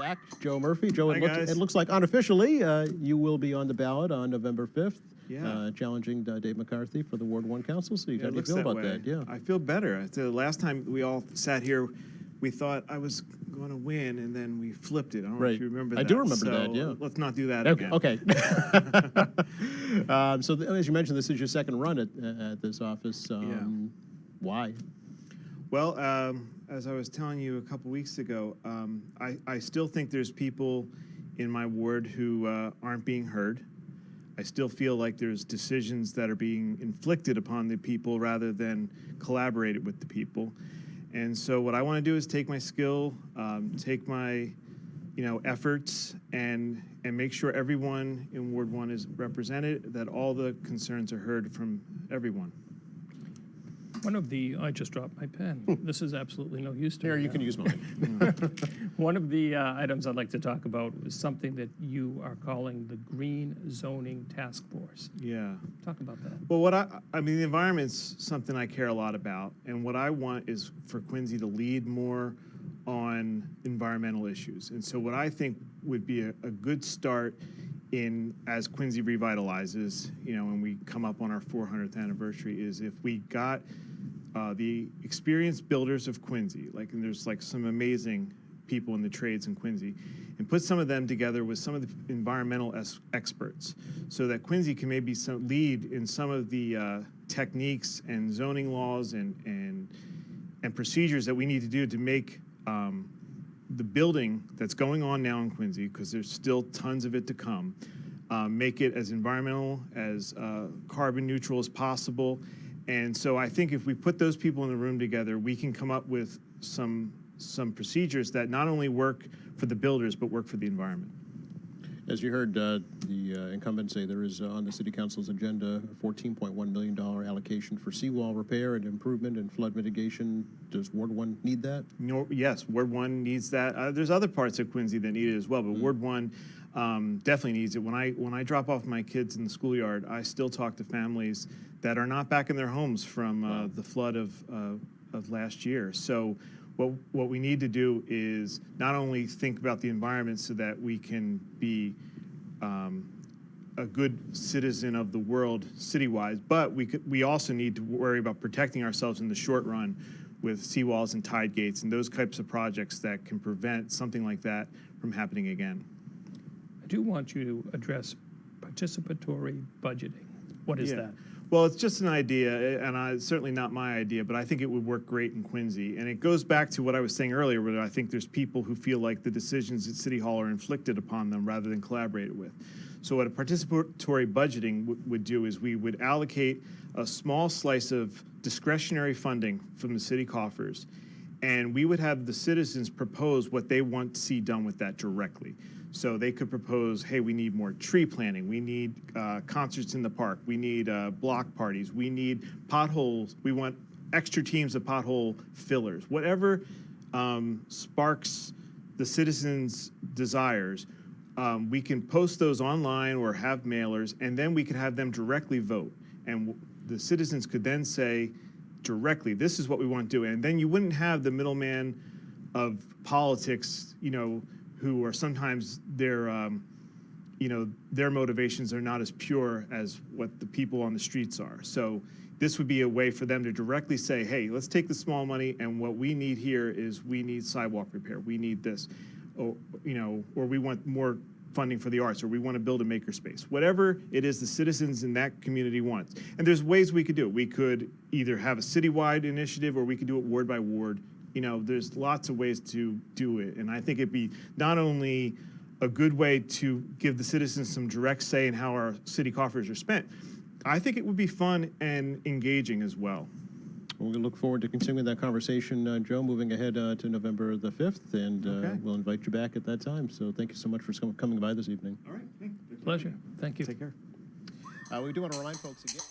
Back, Joe Murphy. Joe, Hi, guys. it looks like unofficially you will be on the ballot on November 5th, Yeah. challenging Dave McCarthy for the Ward 1 Council. So Yeah, how it do you looks feel that about way. that? Yeah. I feel better. The last time we all sat here, we thought I was going to win, and then we flipped it. I don't know if you remember that. I do remember so that, yeah. Let's not do that Okay. again. Okay. So as you mentioned, this is your second run at this office. Why? Well, as I was telling you a couple weeks ago, I still think there's people in my ward who aren't being heard. I still feel like there's decisions that are being inflicted upon the people rather than collaborated with the people. And so what I want to do is take my skill, take my efforts, and make sure everyone in Ward 1 is represented, that all the concerns are heard from everyone. I just dropped my pen. This is absolutely no use to me. Here, you now. can use mine. One of the items I'd like to talk about was something that you are calling the Green Zoning Task Force. Yeah. Talk about that. Well, I mean, the environment's something I care a lot about, and what I want is for Quincy to lead more on environmental issues. And so what I think would be a good start as Quincy revitalizes, and we come up on our 400th anniversary, is if we got the experienced builders of Quincy, and there's some amazing people in the trades in Quincy, and put some of them together with some of the environmental experts, so that Quincy can maybe lead in some of the techniques and zoning laws and procedures that we need to do to make the building that's going on now in Quincy, because there's still tons of it to come, make it as environmental, as carbon neutral as possible. And so I think if we put those people in the room together, we can come up with some procedures that not only work for the builders, but work for the environment. As you heard the incumbent say, there is on the City Council's agenda a $14.1 million allocation for seawall repair and improvement and flood mitigation. Does Ward 1 need that? Yes, Ward 1 needs that. There's other parts of Quincy that need it as well, but Ward 1 definitely needs it. When I drop off my kids in the schoolyard, I still talk to families that are not back in their homes from the flood of last year. So what we need to do is not only think about the environment so that we can be a good citizen of the world city-wise, but we also need to worry about protecting ourselves in the short run with seawalls and tide gates and those types of projects that can prevent something like that from happening again. I do want you to address participatory budgeting. What is that? Well, it's just an idea, and it's certainly not my idea, but I think it would work great in Quincy. And it goes back to what I was saying earlier, where I think there's people who feel like the decisions at City Hall are inflicted upon them rather than collaborated with. So what a participatory budgeting would do is we would allocate a small slice of discretionary funding from the city coffers, and we would have the citizens propose what they want to see done with that directly. So they could propose, hey, we need more tree planting, we need concerts in the park, we need block parties, we need potholes, we want extra teams of pothole fillers. Whatever sparks the citizens' desires, we can post those online or have mailers, and then we could have them directly vote. And the citizens could then say directly, this is what we want to do. And then you wouldn't have the middleman of politics, who are sometimes their motivations are not as pure as what the people on the streets are. So this would be a way for them to directly say, hey, let's take the small money, and what we need here is we need sidewalk repair, we need this, or we want more funding for the arts, or we want to build a makerspace. Whatever it is the citizens in that community want. And there's ways we could do it. We could either have a citywide initiative, or we could do it ward by ward. There's lots of ways to do it. And I think it'd be not only a good way to give the citizens some direct say in how our city coffers are spent, I think it would be fun and engaging as well. We're going to look forward to continuing that conversation, Joe, moving ahead to November the 5th, and Okay. We'll invite you back at that time. So thank you so much for coming by this evening. All right. Pleasure. Thank you. Take care. We do want to remind folks again.